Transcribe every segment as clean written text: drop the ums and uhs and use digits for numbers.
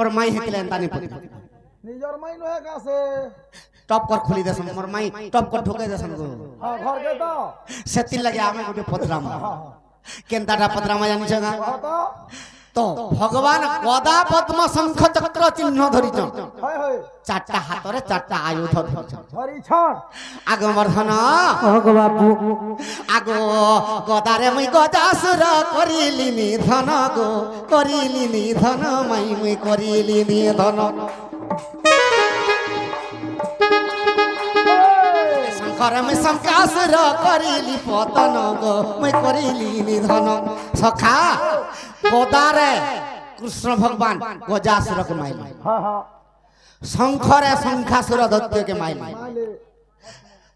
মোর মাই হেতিলে তানি পত্রা নিজর মাই নহে কাছে টপ কর খুলি দেছন মোর মাই টপ কর ঢুকাই দেছন গো হ্যাঁ ঘরকে তো সেতির লাগে আমি গোটে পত্রাম কেনতাটা পত্রাম জানিছ না তো ভগবান গদা পদ্ম শঙ্খ চক্র চিহ্ন ধরিছ হয় হয় চারটা হাতরে চারটা আয়ুধ ধরিছ ধরিছ আগমর্ধন বাবু আগ গদারে মুই গজাসুর করিলি নিধন গো করিলি নিধন মাই মুই করিলি নিধন শঙ্কর মুই শঙ্কাসুর করিলি পতন গো মুই করিলি নিধন সখা গদারে কৃষ্ণ ভগবান গজাসুরকে মাইলি হ্যাঁ হ্যাঁ শঙ্করে শঙ্খাসুর দৈত্যকে মাইলি মাইলে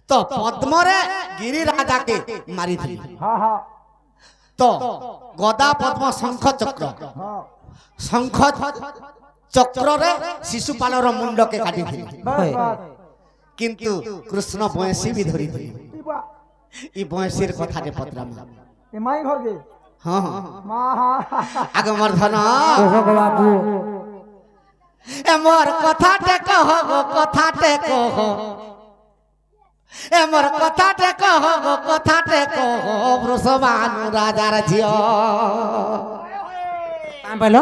তো পদ্মরে গিরিরাজাকে মারিଥିଲି হ্যাঁ হ্যাঁ তো গদা পদ্ম শঙ্খ চক্র হ্যাঁ শঙ্খ চক্ରରେ শিশুপালর মুন্ডকে কাটিଥିଲି বাস বাস কিন্তু কৃষ্ণ বয়সী বি ধরিଥିଲି টিপা ই বয়সীর কথাটে পত্রাম এ মাই ঘরকে হ্যাঁ হ্যাঁ মা হ্যাঁ আগমর্ধন বাবু এ মোর কথাটে কহ গো কথাটে কহ এ মোর কথাটে কহ গো কথাটে কহ বৃষভানু রাজার ঝিও বলো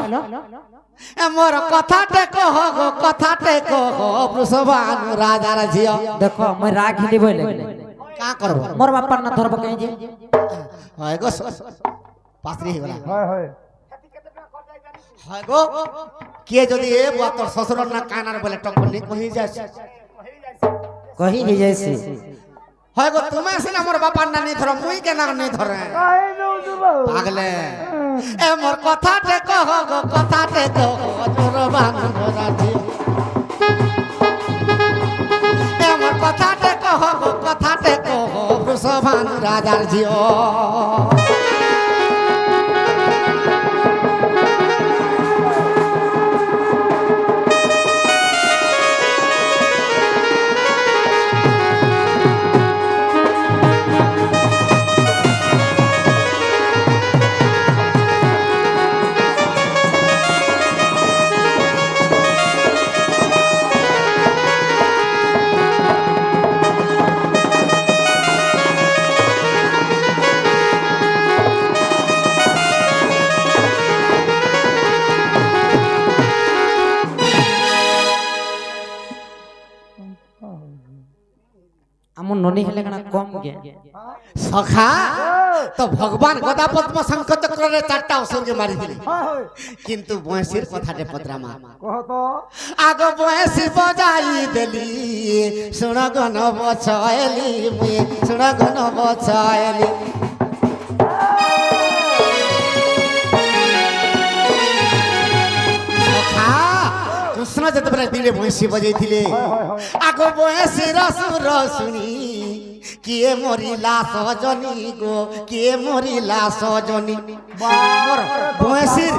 এ মোর কথাটে কহ গো কথাটে কহ বৃষভানু রাজার ঝিও দেখো মই রাখিলি বলে কা করব মোর বাপার না ধরব কেই যে হয় গো পাত্রী হইগলা হয় হয় হয় গো কে যদি এ বুয়া তোর শ্বশুর না কানার বলে টকনি কহি যাস কহি হি যাইছি হয় গো তুমি আসিনা মোর বাপার না নি ধর মুই কেন নি ধরে কাই নউ দুবা পাগলে এ মোর কথাটে কহ গো কথাটে কহ তোর বানু রাজি এ মোর কথাটে কহ গো কথাটে কহ বৃষভানু রাজার ঝিও আমন ননি হেলে কানা কম গে সখা তো ভগবান গদা পদ্ম শঙ্খ চক্রে চারটা অসুরকে মারিଥିଲେ হয় হয় কিন্তু বয়সীর কথাটে পত্রামা কহ তো আগ বয়সী বজাই দেলি শুণ গণ বছাইলি মুই শুণ গণ বছাইলি সখা কৃষ্ণ যেতবে দিলে বয়সী বজাইছিলে আগ বয়সীর সুর শুনি কিয়ে মরিলা সজনী গো কিয়ে মরিলা সজনী মোর বয়সীর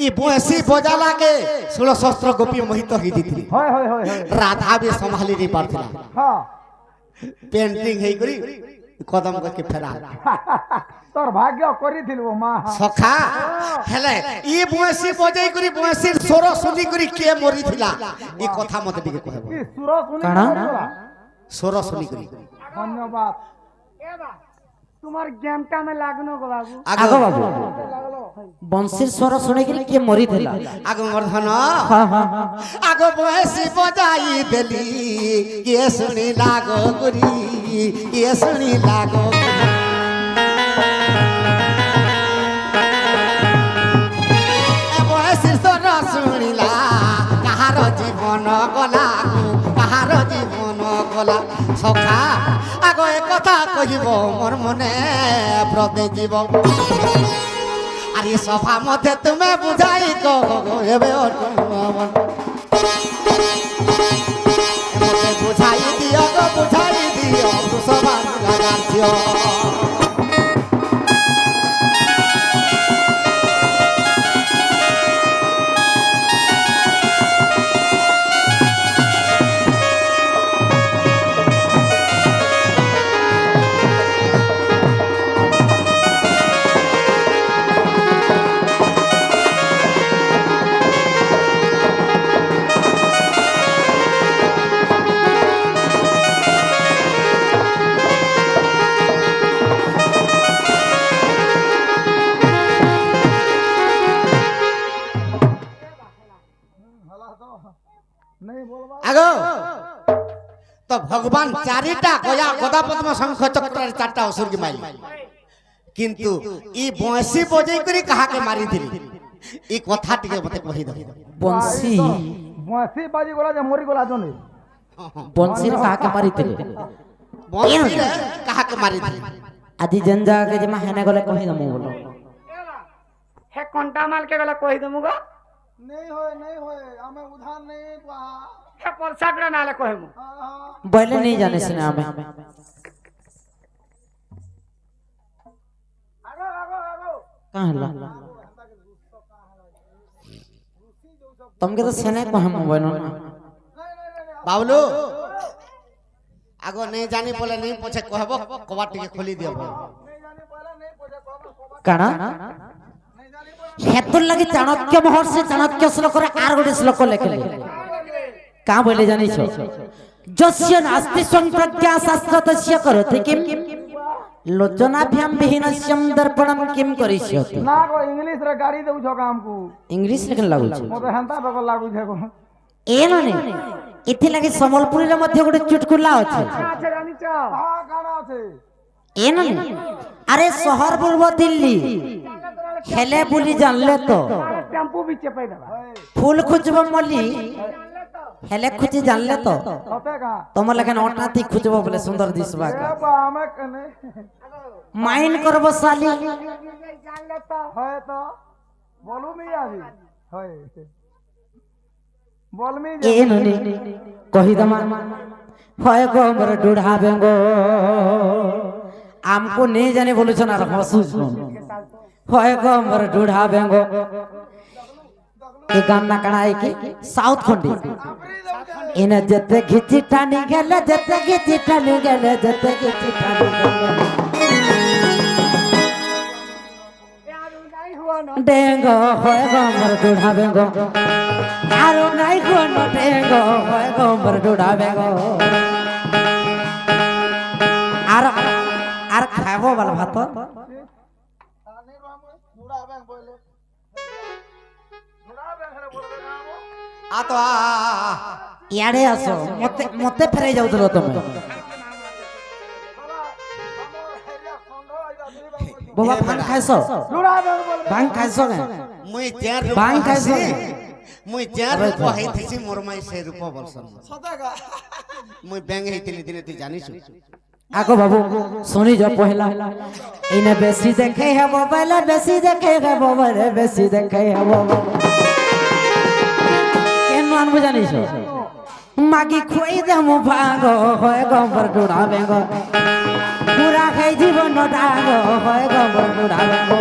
ই বয়সী বজালাকে 16 শস্ত্র গোপী মোহিত হই দিଥିଲି হয় হয় হয় হয় রাধা भी संभाली नहीं पारथिला হ্যাঁ पेंटिंग हेई करी कदम करके फेरा তোর ভাগ্য করিছিল মা सखा हेले ई बयसी बजाई करी बयसी स्वर सुनी करी के मरिथिला ई कथा मते टिके कहबो কি সুর শুনি কানা? মরিলা? स्वर सुनी करी ধন্যবাদ তোমার গেমটা মে লাগনো গো বাবু আগো বাবু লাগলো বংশীর স্বর শুনে কি কে মরি দিলা आगो वर्धन হ্যাঁ হ্যাঁ হ্যাঁ आगो बयसी बजाई देली ये सुनी लागो करी ये सुनी लागो बयसी स्वर सुनिला काहार जीवन गला काहार जीवन गला सखा आगो ए कथा कहिब मोर मने प्रदे जीव আরে সভা মধ্যে তুমি বুঝাই কবে মতে বুঝাই দিও গো বুঝাই দিও সভা লাগাচ্ছিও नहीं बोलबा আগো তো ভগবান চারিটা গয়া গদা পদ্ম শঙ্খ চক্রের চারটা অসুর কি মাইলি কিন্তু ই বঁশি বজাই করে কাহাকে মারি দিলি এই কথা টিকে মতে কহি দাও বংশী বসি বাজি গলা যে মরি গলা জনে বংশীর কাহাকে মারিଥିଲେ বঁশি কাহাকে মারি দিলি আদি জঞ্জাকে যে মাহেনে গলে কহি দমু বলো हे कोंटा माल के गला कहि दमुगा नहीं होए हमें उधार नहीं पा हे परसाकड़ा नाले कहमु বলে नहीं जाने से हमें आगो आगो आगो कहां हला तुमके तो सेने को हम मोबाइल ना बाबलू আগো नहीं जानी बोले नहीं पूछे कहबो कबाट टिके खोली दियो नहीं जाने पहला नहीं पूछे कहबो काना हेतुर लगी चाणक्य महर्षि चाणक्य श्लोक रे आर गोटे श्लोक लेखले का बोले जानि छ जस्य नास्ति संप्रज्ञा शास्त्रतस्य करोति किम लोचनाभ्याम विहीनस्यम दर्पणम किम करिष्यति ना को इंग्लिश रे गाड़ी देउ छ काम को इंग्लिश लेकिन लागु छ मोते हंता बको लागु छ को ए नने इथि लगी समलपुरी रे मध्य गोटे चुटकुला अछि अच्छा जानि छ हां गाना छै ए नने अरे शहर बोलबो दिल्ली खेले बुली जानले तो टेम्पू भी चेपै देबा फूल खुजबो मली हेले खुजी जानले तो होते का तुम लेकिन ओटाती खुजबो बोले सुंदर दिसबा ए का बा हमें कने माइन करबो साली जान लेता है तो बोलू मी आजी है बोल मी ए ननी कहि दमा होय गो हमर डुढ़ा बेंगो हमको नहीं जाने बोलु छना हसु होय गो हमर डुढ़ा बेंगो ए गाना कणा है कि साउथ खंडी इने जते घिची टानी गेले जते घिची टानी गेले जते घिची टानी गेले डेंगो होय गो हमर डुढ़ा बेंगो आरो नाई को न डेंगो होय गो हमर डुढ़ा बेंगो आर खाबो वाला भात आ तो आ ইয়াড়ে আসো মতে মতে ফেরে যাউতলো তুমি বাবা ভাং খাইছো ভাং খাইছো কে मुई चार भांग खाइছো मुई चार रूप हैथिसी मोर माई से रूप बोलसन सदागा मुई बैंग हैतिली दिने तू जानिस आगो बाबू सुनी जा पहला इने बेसी देखे है मोबाइल बेसी देखे है मोबाइल बेसी देखे है मोबाइल केन मान बुझानिस मागी खोई दे मु भागो होय गंबर डुड़ाबेगो पूरा खाई जीवन डागो होय गंबर डुड़ाबेगो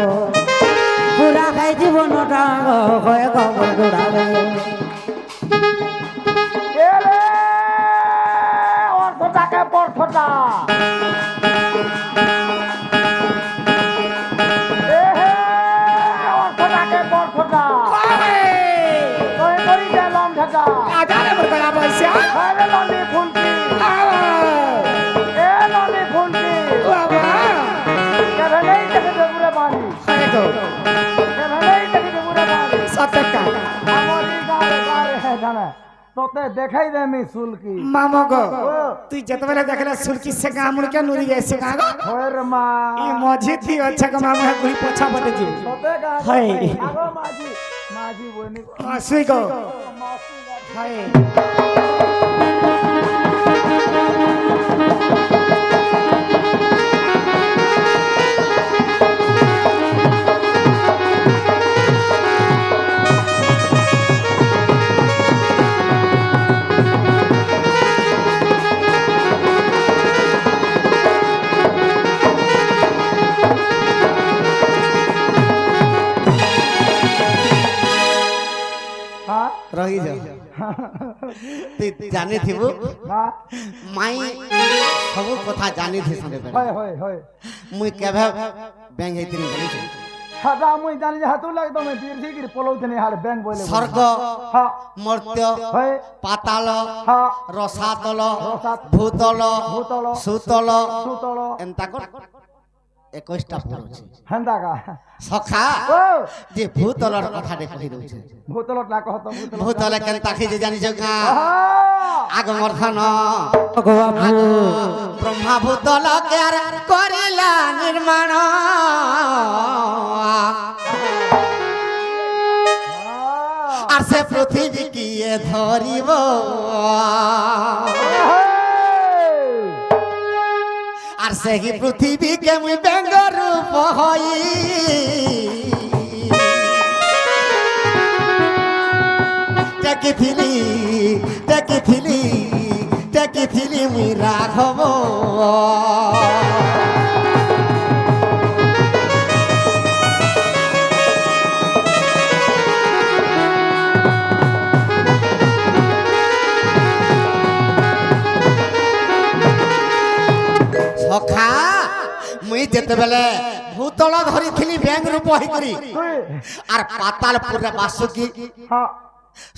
पूरा खाई जीवन डागो होय गंबर डुड़ाबेगो ए रे और छोटा के पर छोटा ए हे और छोटा के पर छोटा कोई कोई दे लम ठगा आजा रे बरकला पैसा अरे लली फुलकी ए लली फुलकी बाबा करे नहीं तक दे पूरे पानी करे तो करे नहीं तक दे पूरे पानी सतका हमारी गारे है जाने तोते देखाई दे मी सुलकी मामो गो तू जतबेले देखले सुलकी से गामुड़ के नुरी जैसे कागो होर मा ई मझी थी अच्छा का मामो है कोई पोछा बटे जी तोते का हाय आगो माजी माजी बोनी हंसी गो मासी हाय हां रही जा तू जाने थिबो हां माई सब कथा जानी थी संगे होय होय होय मुई केभे बैंग हैतिली जानिस हदा मुई जानि जे हातु लाग तो मैं तीर गिर पलौतने हाल बैंक बोले स्वर्ग हां मर्त्य होय पाताल हां रसातल रसात- भूतल भूतल सुतल सुतल एंता कर 21টা পড়ছে হেন্দা কা সখা ও যে ভূতলর কথাটা কই দউছে ভূতলত না কহত ভূতলে কেন তাকে যে জানিছ গা আগমর ধন ভগবান ব্রহ্মা ভূতল কে আর করিলা নির্মাণ আর সে পৃথিবী কিয়ে ধরিব আর সেই পৃথিবীকে মুই ব্যঙ্গ রূপ হই দেখিথিলি মুই রাঘব সখা মুই যেতেবেলে ভূতল ধরিথিলি ব্যাঙ্গ রূপ হইকরি আর পাতালপুরে বাসুকি হ্যাঁ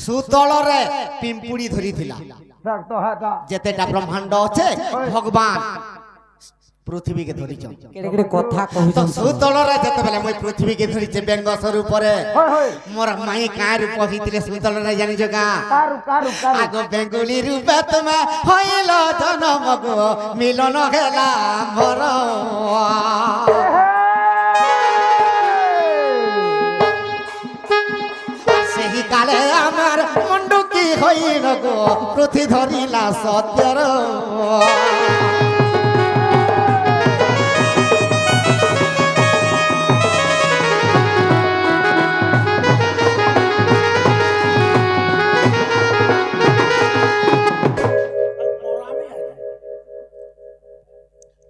সুতলরে পিম্পুড়ি ধরিথিলা দেখ তো হেটা যেতেটা ব্রহ্মাণ্ড আছে ভগবান পৃথিবীকে ধরিছন কেড়ে কেড়ে কথা তো কহুছন সুতলরে যেতেবেলে মুই পৃথিবীকে ধরিছে ব্যঙ্গ স্বরূপরে হয় হয় মোর মাই কাঁ রূপ হইতিলে সুতলরে জানিছ গা কারু কারু কারু আগ বেঙ্গুলি রূপে তুমি হইল জনম গো মিলন গেলা ভর সেই কালে আমার মন্ডুকি হইল গো পৃথি ধরিলা সত্যর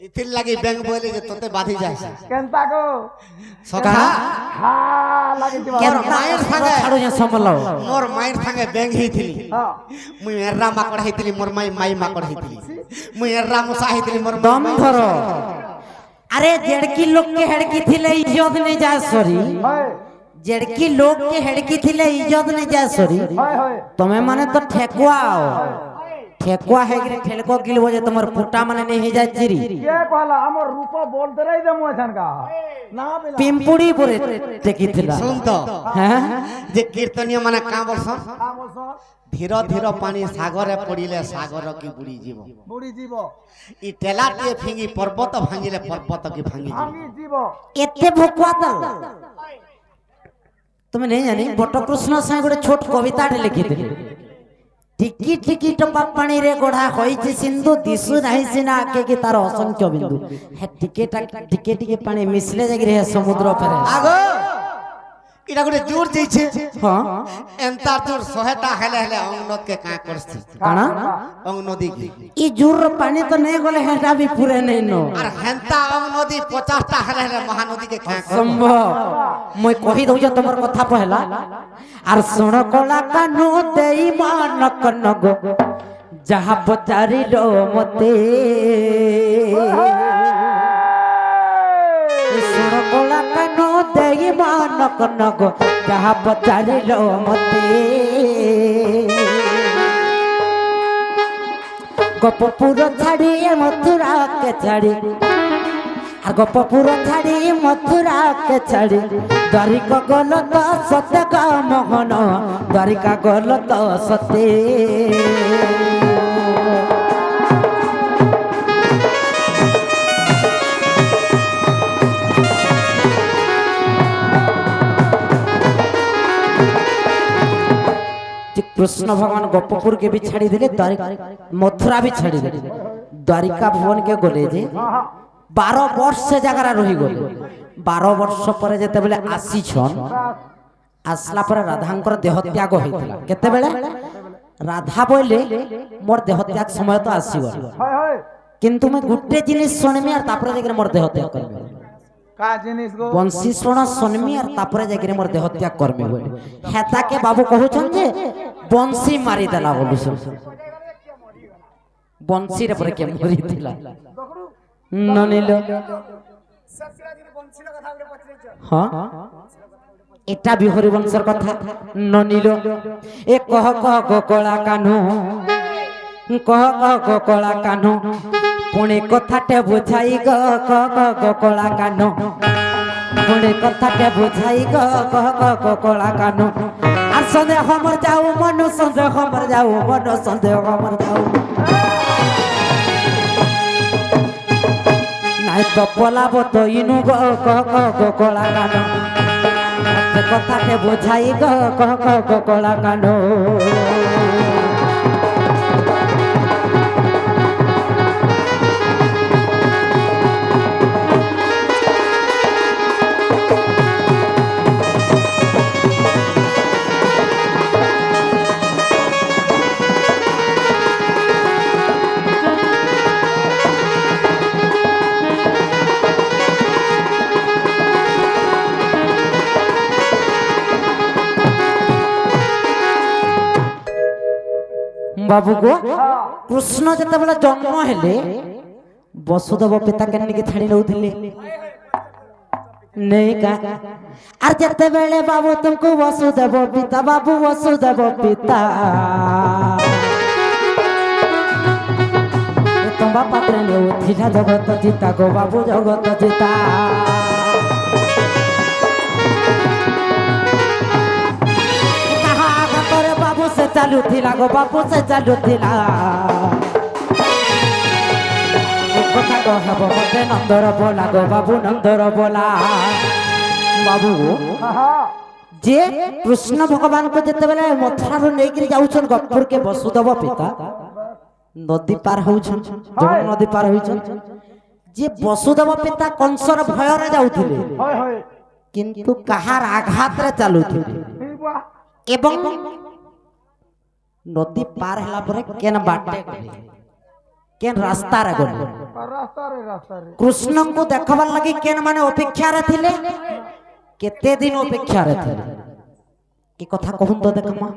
ইতির লাগি ব্যাঙ্গ বলে যে তোতে বাঁধি যায় কেনতা গো সখা হা লাগি দিবা মোর মায়ের সঙ্গে ছাড়ো যে সম্বল মোর মায়ের সঙ্গে ব্যাঙ্গ হইতিলি হ্যাঁ মুই এর্রা মাকড় হইতিলি মোর মাই মাকড় হইতিলি মুই এর্রা মশা হইতিলি মোর দম ধরো আরে জেড়কি লোক के हेड़की थिले इज्जत नहीं जाय सरी হয় जड़की लोग के हेड़की थिले इज्जत नहीं जाय सरी হয় হয় तुम्हें माने तो ठेकुआओ ठेकुआ है कि ठेलको गिल बजे तुम्हार फुटा माने नहीं ही जाय चिरी কে কহলা আমার রূপ বলতে রাই দেমু এখান কা না বেলা पिंपुड़ी परे टेकी थिला শুন তো हैं যে কীর্তনীয় মানে কাঁ বলছন আমস ধীর ধীর পানি সাগরে পড়িলে সাগর কি বুড়ি জীব বুড়ি জীব ই টেলাটিয়ে ফিঙ্গি পর্বত ভাঙিলে পর্বত কি ভাঙি জীব ভাঙি জীব एते भुकुआ दल तुम्हें नहीं जानी बटकृष्ण साई गोटे छोट कविता लिखी थी टिकी टिकी टपा पानी रे गोढ़ा होइछि सिंधु दिसु नाही सिना आके की तार असंख्य बिंदु हे टिके टिके पानी मिसले जागी रे समुद्र पर আগো এটা গোটে জোর যাইছে हां এন্তা জোর 100টা হেলে হেলে অংনদ কে কাঁ করছি काना অং নদী কি ई जुर पानी तो नहीं गले हेटा भी पूरे नहीं नो আর হেন্তা অং নদী 50টা হেলে হেলে মহানদী কে কাঁ করছি संभव মই कहि दउ जे तमर कथा पहला आर सुन कला कानु देई मान कनगो जहा पचारी रो मते सुन कला कानु देई मान कनगो जहा पचारी रो मते गपपुर छाड़ी मथुरा के छाड़ी আর গপপুর ছাড়ি মথুরা কে ছাড়ি দ্বারিকা গল তো সত্য কা মোহন দ্বারিকা গল তো সত্যে कृष्ण भगवान गपपुर के भी छाड़ी दिले मथुरा भी छाड़ी दिले द्वारिका भुवन के गले जे 12 वर्ष से जगह रही गले 12 वर्ष पर जेते बेले आसी छन आसला पर राधांकर देह त्याग होइतला केते बेले राधा बोले मोर देह त्याग समय तो आसी गल হয় হয় किंतु मैं गुट्टे जिनिस सुनमी और तापर जेकर मोर देह त्याग करबे का जिनिस गो बंसी सुन सुनमी और तापर जेकर मोर देह त्याग करबे बोले हेता के बाबू कहउछन जे बंसी मारी देला बोलुछन बंसी रे पर के मरी दिला ननिल हाँ এটা বিহরি বংশের কথা ননিল এ কহ কহ গোকলা কানু কহ কহ গোকলা কানু পুଣି কথাଟେ বুঝাই গ ক ক গ কলা কান পুଣି কথাଟେ বুঝাই গ ক ক গ কলা কান আর সন্দেহ মর যাও মন সন্দেহ মর যাও মন সন্দেহ মর যাও নাই তো পলাব তো ইনু গ ক ক গ কলা কান কথাতে বুঝাই গ ক ক গ কলা কান বাবু গো কৃষ্ণ যেতবেলে জন্ম হেলে বসুদেব পিতা কেনিকে ছাড়ি নউଥିଲେ নেই কা আর যেতবেলে বাবু তুমকু বসুদেব পিতা বাবু বসুদেব পিতা তোমা পাত্রে নেউথিলা জগত জিতা গো বাবু জগত জিতা से चालू थिला गो बापू से चालू थिला কথা কহব মতে নন্দর बोला गो बाबू नंदर बोला बाबू जे कृष्ण भगवान को जेते बेले मथुरा रो नेकरी जाउछन गफुर के वसुदेव पिता नदी पार होउछन जमुना नदी पार होइछन जे वसुदेव पिता कंसर भय रे जाउथिले किंतु कहार आघात रे चालुथिले एवं नदी पार हला परे केन बाटे केन रास्ता रे गले कृष्ण को देखबार लगी केन माने अपेक्षा रे थिले केते दिन अपेक्षा रे थिले की कथा कहूं तो देखमा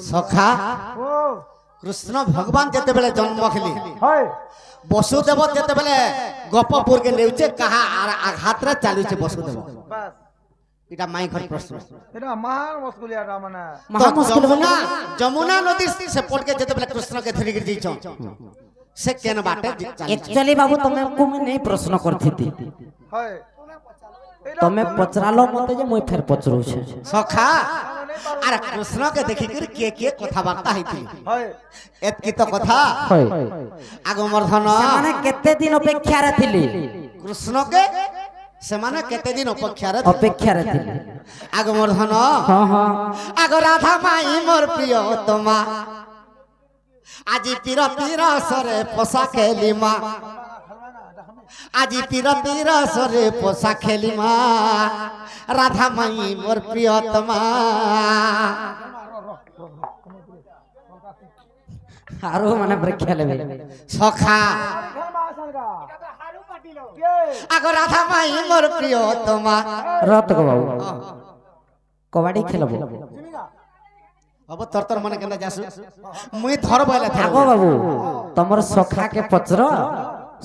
सखा कृष्ण भगवान जेते बेले जन्म खेली वसुदेव जेते बेले गोपपुर के लेउचे कहा आघात रे चालुचे वसुदेव এটা মাই ঘর প্রশ্ন এটা মহান মুশকিল এটা মানে মহা মুশকিল বলা যমুনা নদী से पट के जेते बेले कृष्ण के धरी गिर जाइछो से केन बाटे एक्चुअली बाबू तमे को मैं नहीं प्रश्न करथि हाय तमे पचरालो मते जे मोय फेर पचरौ छे सखा अरे कृष्ण के देखि कर के कथा वार्ता हेति हाय एत की तो कथा होय आगो मर्धन माने केते दिन अपेक्षा रे थिली कृष्ण के से माने केते दिन अपेक्षा रे थिली आगो मर्धन हां हां आगो राधा माई मोर प्रिय तमा আজি পীর পীর সরে পোষা খেলি মা আজি পীর পীর সরে পোষা খেলি মা রাধা মাই মোর প্রিয়তমা आरो माने परीक्षा लेबे सखा आगो राधा माई मोर प्रियतमा रत को बाबू कबड्डी खेलबो अब तरतर मन केना जासु मुई धर बोले था आगो बाबू तमर सखा के पचरो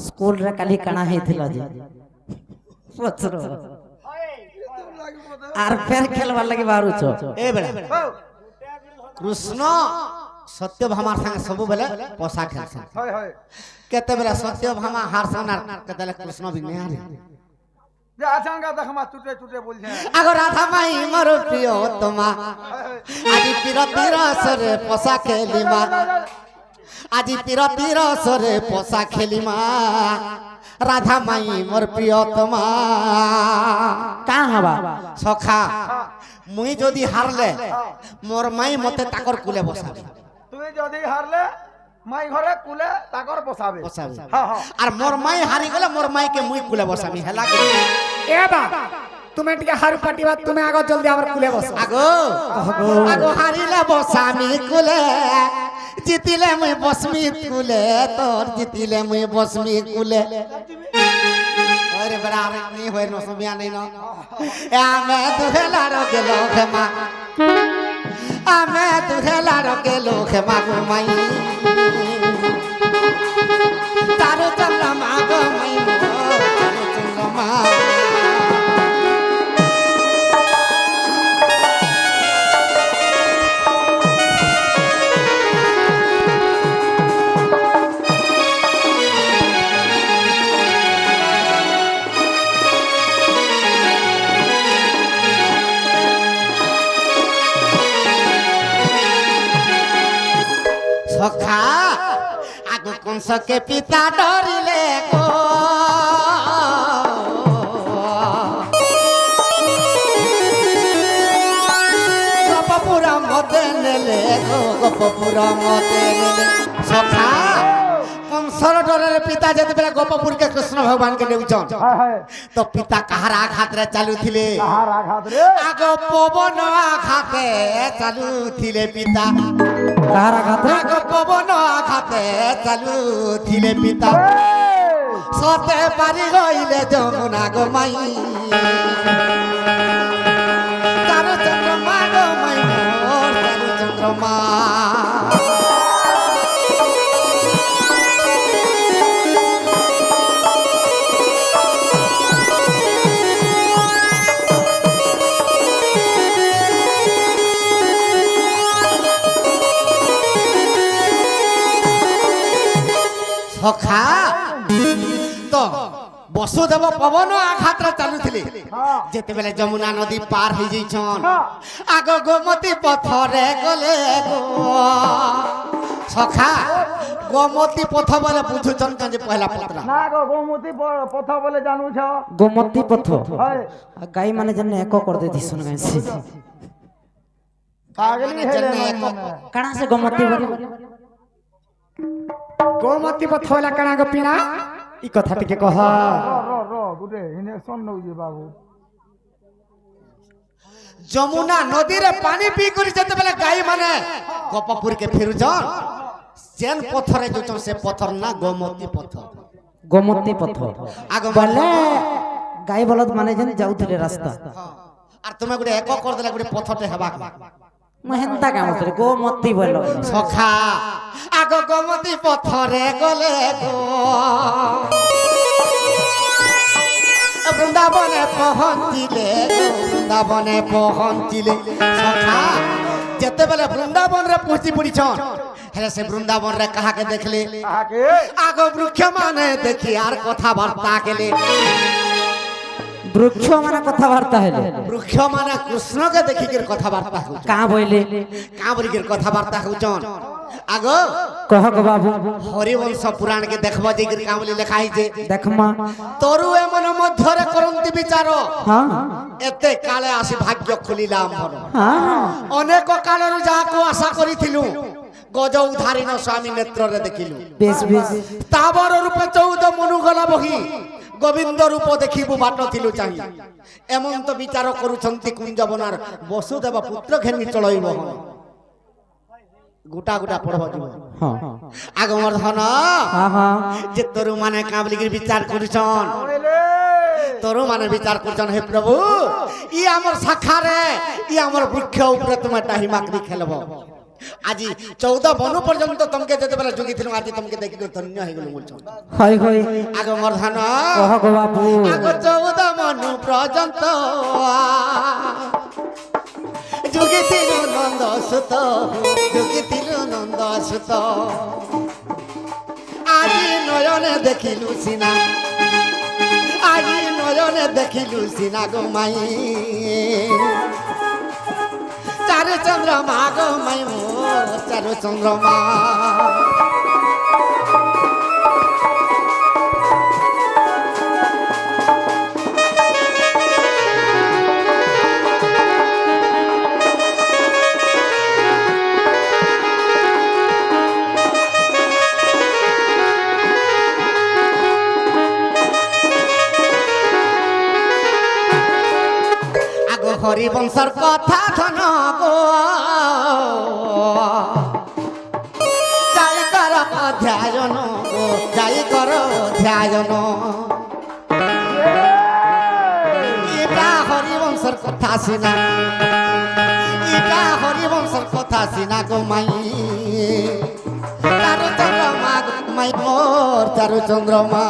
स्कूल रे काली काना हेथिला जे पचरो आर फेर खेलबा लागि बारू छ ए बेला कृष्ण सत्यभामा संग सब बेले पोसा खेलछन हाय हाय केते बेला सत्यभामा हारसन आर केते कृष्ण भी नहीं हारे जे आचांगा देखमा टूटे टूटे बोल छे आगो राधा माई मोर प्रियतमा আজি পীর পীর সরে পোষা খেলি মা আজি পীর পীর সরে পোষা খেলি মা রাধা মাই মোর প্রিয়তমা का हवा सखा मुई যদি হারলে মোর মাই মতে তাকর কুলে বসাবে তুই যদি হারলে মাই ঘরে কুলে তাকর বসাবে বসাবে हां हां আর মোর মাই হারি গলে মোর মাই के মুই কুলে বসাবি হেলা কি ए बा তুমি টিকে হারু পাটিবা তুমি আগো জলদি আবার কুলে বসো আগো আগো হারিলে বসামি কুলে জিতিলে মুই বসমি কুলে তোর জিতিলে মুই বসমি কুলে अरे बड़ा नहीं होय न समिया नहीं न आमे दुहेला रो के लोखमा आमे दुहेला रो के लोखमा गुमाई तारो चला मागो मई तारो चला मा कंसके पिता डरिले गो गपपुरा मते नेले गो गपपुरा मते नेले सखा कंसर डरे पिता जते बेला गोपपुर के कृष्ण भगवान के नेउचन हाय हाय तो पिता कहार आघात रे चालू थिले कहार आघात रे आगो पवन आघाते चालू थिले पिता कहार आघात आगो पवन आघाते चालू थिले पिता सते पारी गइले जमुना गो माई तारो चंद्रमा गो माई मोर तारो चंद्रमा सखा तो वसुदेव पवन आघात चालू थिले जेते बेले जमुना नदी पार हो जाइछन आगो गोमती पथरे गले गो सखा गोमती पथ बोले बुझुछन जे पहला पत्रा ना गो गोमती पथ बोले जानू छ गोमती पथ हाय गाई माने जने एको कर दे दिसन गाइसी पागली हेले मन कणा से गोमती बोले गोमती पथोला कणा गो पीना ई कथा टिके कह रो गुटे इनेक्शन नउ जे बाबू जमुना नदी रे पानी पी करी जते बेले गाई माने गोपपुर के फिरुछन जेन पथरे जोचन से पथर ना गोमती पथर गोमती पथ आगो बोले गाई बलद माने जने जाउथले रास्ता आर तुमे गुटे एको कर देला गुटे पथटे हेबा महंता काम करे गोमती बोलो सखा आगो गोमती पथरे गले गो वृंदावने पहुंचिले वृंदावने पहुंचिले सखा जेते बेले वृंदावन रे पहुंची पड़ीछन हेले से वृंदावन रे कहा के देखले आके आगो वृक्ष माने देखि आर कथा वार्ता केले वृक्ष माने कथा वार्ता हेले वृक्ष माने कृष्ण के देखि के कथा वार्ता हो का बोले का बोली के कथा वार्ता होचन आगो कह गो बाबू हरिवंश पुराण के देखबो जे का बोली लिखाई जे देखमा तोरु एमन मध्यरे करंती विचार हां एते काले आसी भाग्य खुलिला हमर हां अनेक कालरु जाको आशा करिथिलु गज उधारीन स्वामी नेत्र रे देखिलु बेस बेस ताबर रूपे 14 मनु गला बही गोविंद रूप देखिबु बाट थिलु चाहि एमन तो विचार करूछंती कुंजवनार वसुदेव पुत्र घेनी चलइबो गुटा गुटा पढ़ब जीव हां आगमर धन हां हां जे तोरु माने काबली के विचार करूछन तोरु माने विचार करूछन हे प्रभु ई हमर शाखा रे ई हमर वृक्ष ऊपर तुमे टाहिमाकरी खेलबो आज 14 बनु पर्यंत तुमके जते बेला जोगी थिलु आज तुमके देखि धन्य हे गेलु बोलछन हाय हाय आगमर धन कह गो बाबू आगो 14 मनु पर्यंत जोगी थिलु नंद सुत जोगी थिलु नंद सुत आज नयने देखिलु सिना आज नयने देखिलु सिना गो माई चारु चंद्रमा गो माई मोर चारु चंद्रमा हरिवंशर कथा धन गो जाई कर अध्यायन गो जाई कर अध्यायन इटा हरिवंशर कथा सिना इटा हरिवंशर कथा सिना गो माई चारु चंद्रमा माई मोर चारु चंद्रमा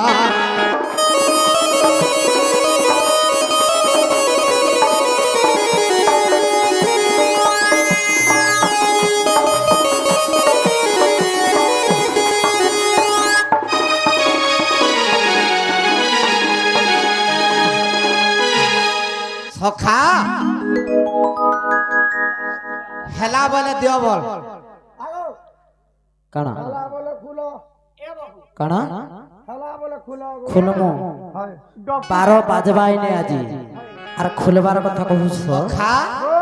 सखा हेला बोले दियो बोल काना बोले खुलो कण हला बोले खुला खुलमु हाय डॉक्टर 12 बाजबाई ने আজি আর খুলবার কথা কহুছ খা ओ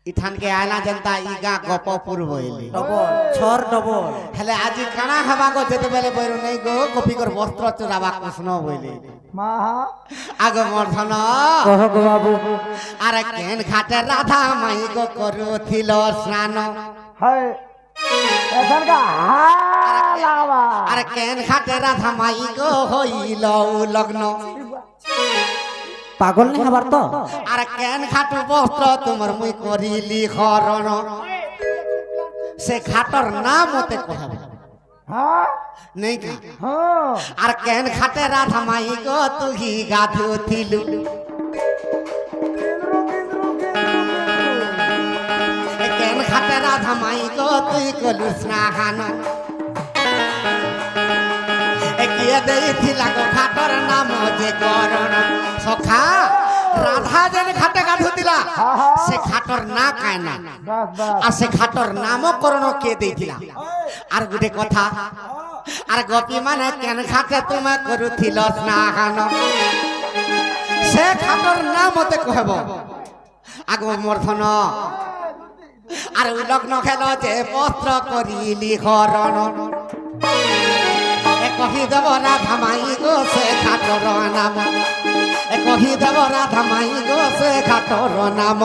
ইঠান কে আয়না जनता ইগা গপপুর বইলি ডবল ছর ডবল হেলে আজি কানা হবা গো যেতে বেলে বইরু নাই গো কপি কর বস্ত্র চুরাবা কৃষ্ণ বইলি माहा আগ মর্ধন কহ গো বাবু আরে কেন ঘাটে রাধা মাই গো করুছিল স্নান हाय ऐसा का हालावा আরে কেন ঘাটে রাধা মাই গো হইল লগ্ন পাগল নে হবার তো আরে কেন ঘাটু বস্ত্র তোমার মুই করিলি হরণ সে ঘাটর নাম মতে কহাবে हां নেই কা हां আর কেন ঘাটে রাধা মাই গো তুহি গাধুথিলু কেন ঘাটে রাধা মাই গো তুই কলু স্নাহান কিয়ে দেইছিলা গো ঘাটর নাম যে করণ সখা রাধা যেন ঘাটে গাধুতিলা সে ঘাটর না কায় না बस बस আর সে ঘাটর নামকরণ কে দেইছিলা আর গোটে কথা আর গোপী মানে কেন ঘাটে তুমি করুথিল স্নাহান সে ঘাটর নাম মতে কহব আগ মর্ধন আর লগ্ন খেল যে বস্ত্র করিলি হরণ কহি দেব রাধা মাই গো সে ঘাটর নাম কহি দেব রাধা মাই গো সে ঘাটর নাম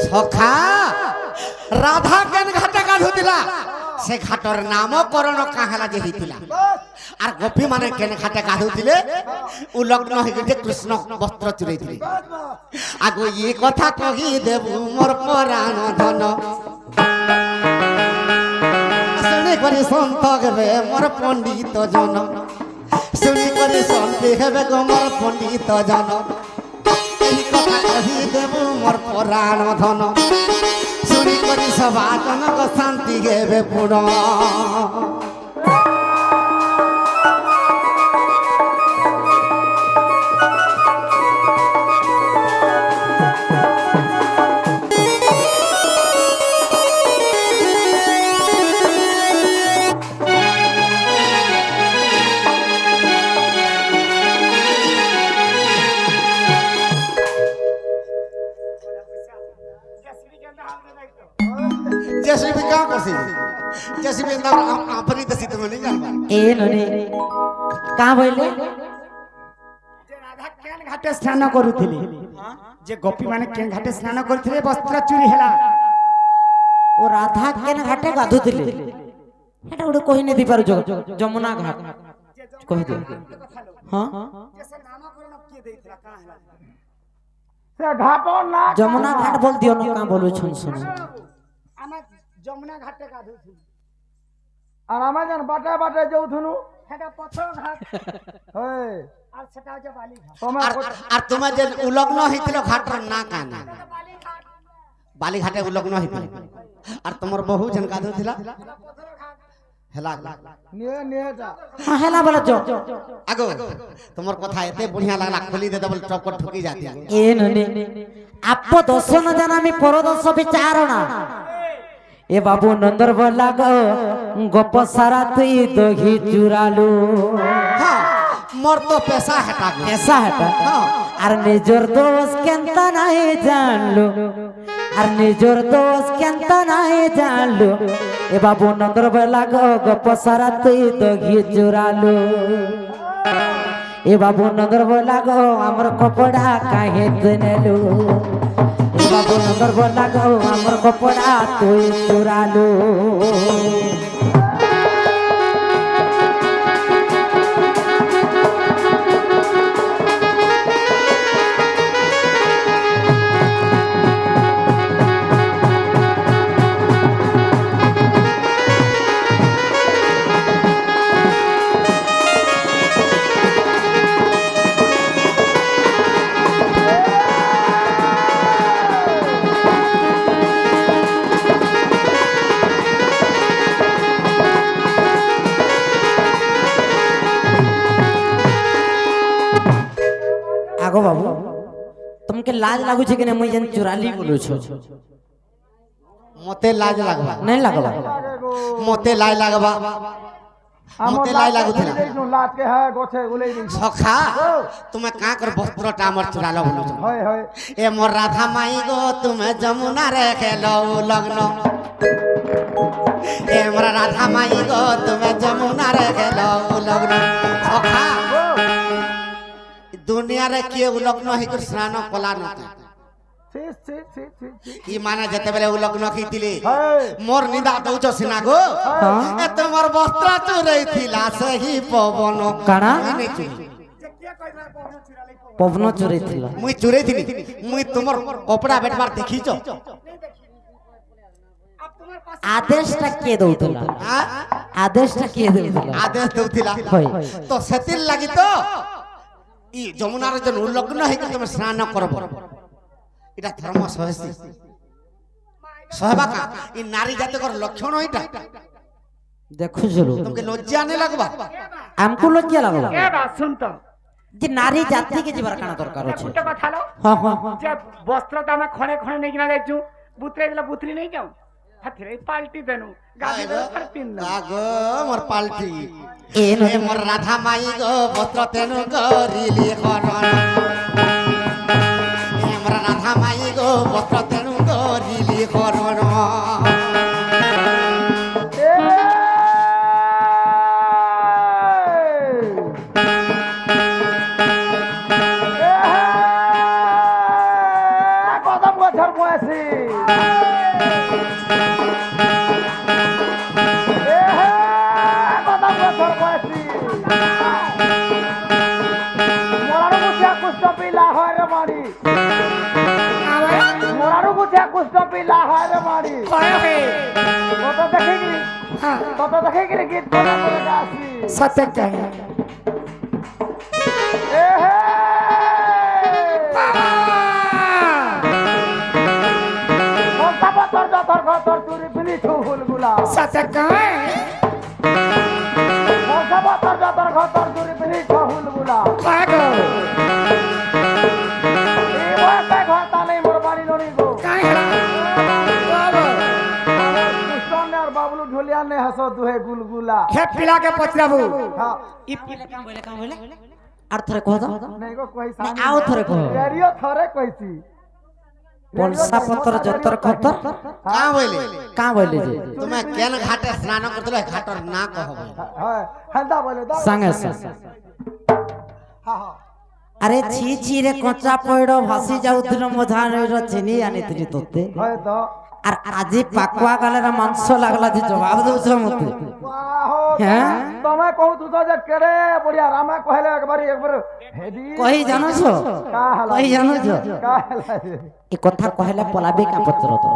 সখা রাধা কেন ঘাটে গাধুতিলা সে ঘাটর নামকরণ কাহালা যে হইতিলা আর গোপী মানে কেন ঘাটে গাধুতিলে ও লগ্ন হয়ে গেছে কৃষ্ণ বস্ত্র চুরাইতিলে আগো এই কথা কহি দেবু মোর পরাণ ধন শুনি করি সন্ত হেবে মোর পণ্ডিত জন শুনি করি সন্তি হেবে গো মোর পণ্ডিত জন এই কথা কহি দেবু মোর পরাণ ধন শুনি করি সভা জনক শান্তি হেবে পুণ जेसीबी का करसी जेसीबी अंदर आपरी दसी तुम नहीं जानबा এ ননি কা বইলে যে রাধা কেন ঘাটে স্নান করুথিলি যে গোপী মানে কেন ঘাটে স্নান করুথিলে বস্ত্র চুরি হেলা ও রাধা কেন ঘাটে গাধুতিলে এটা ওটা কই নে দি পারু যমুনা ঘাট কই দে হ্যাঁ যে নামকরণ কে দেইছিলা কা হেলা से घाटो ना যমুনা ঘাট বল দিও না কা বলু শুন শুন আমার যমুনা ঘাটে গাধুথিলি আর আমাজন বাটে বাটে যাউথুনু সেটা পথর ঘাট হেই আর সেটা হচ্ছে বালি ঘাট তোমে আর তোমার যে উলগ্ন হইছিল ঘাটর না কানা বালি ঘাটে উলগ্ন হইছিল আর তোমার বহু জন গাধু ছিলা হেলা নিয়ে নিয়ে যা হ্যাঁ হেলা বল জ আগো তোমার কথা এতে বঢ়িয়া লাগলা খুলি দে বল চপট ঠুকি যাতি এ ননি আপ দোষ ন জানামি পরদোষ বিচারণা এ বাবু নন্দর বলা গো গপ সারা তুই দহি চুরালু হ্যাঁ মোর তো পেশা হেটা গো ऐसा हटा আর নিজর দোষ কেনতা নাই জানলু আর নিজর দোষ কেনতা নাই জানলু এ বাবু নন্দর বলা গো গপ সারা তুই দহি চুরালু এ বাবু নন্দর বলা গো আমার কপড়া কাহে তুনেলু এ বাবু নন্দর বলা গো আমার কপড়া তুই চুরালু আগো বাবু तुमके लाज लागू छे कि मुई जन चुराली बोलू छो मते लाज लागबा नहीं लागबा मते लाज लागबा मते लाज लागुथिला लाज के है गोछे गुले दिन सखा तुमे का कर वस्त्र टामर चुरालो बोलू छो होय होय ए मोर राधा माई गो तुमे जमुना रे खेलो लग्न ए मोर राधा माई गो तुमे जमुना रे खेलो लग्न सखा दुनिया रे किए उलग्न हे कर स्नान कला न ई माने जते बेले उलग्न खीतिले मोर निंदा दउछ सिना गो ए तमर वस्त्र चोरै थिला सही पवन काना नहीं चोरी पवनो चोरी थिला मुई चोरै थिनी मुई तुमर कपड़ा बेटबार देखिछ आदेशटा के दउतला हां आदेशटा के दउतला आदेश दउथिला होय तो सेतिल लागि तो ई जमुना रे जन उलग्न हे कि तुम स्नान करबो इटा धर्म सहसी सहबा का ई नारी जाति कर लक्षण इटा देखो जरूर तुमके लज्जा नहीं लगबा हमको लज्जा लागला ए बात सुन तो जे नारी जाति के जीवर काना दरकार अछि कुटा কথা লো हां हां हां जे वस्त्र त हम खणे खणे नहीं किना जाइछु बुतरे दिला बुतरी नहीं जाऊ हथरे पाल्टी देनु गादी पर पिन गो मोर पाल्टी ए न ए मोर राधा माई गो वस्त्र तेनु करिली हरण ए मोर राधा माई गो वस्त्र तेनु करिली हरण কদম গছর বয়সী কদম গছর বয়সী মোরারু বুঝা কুষ্ট পিলা হয় রে মারি মোরারু বুঝা কুষ্ট পিলা হয় রে মারি কত দেখে গিরি গীত করে করে গাছি सत्य कहे सत्य कहे पागो बाबलू ढोलिया ने हसो दुहे गुलगुला हे पिला के पचराबू हाँ ई पहिले काम बोले और थरे कह दो नहीं को कोई नहीं, आओ थरे कहो रेडियो थरे कहती पलसा पत्र जतर खतर का बोले जे तुम्हें केन घाटे स्नान करतलो घाटर ना कहबो हां हंदा बोले दा संगे संगे हां हां अरे छी छी रे कच्चा पड़ो भासी जाउतिर मझा रे चिनी आनितरी तोते है तो আর আজি পাকুয়া গালের মাংস লাগলা যে জবাব দউছ মতে वाहो হ্যাঁ তুমি कहू तू तो जे केड़े बढ़िया रामा कहले एक बार हेदी কই জানোছো का हला কই জানোছো का हला এই কথা কহলে পলাবে কা পত্র তো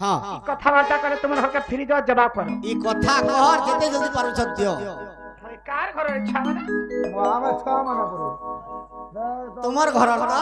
हां कथा वार्ता करे तुम हके फ्री दो जवाब पर ई कथा कहर जते जल्दी पारु सत्य कार घर इच्छा माने हमें 6 माने पड़ो तुमर घर का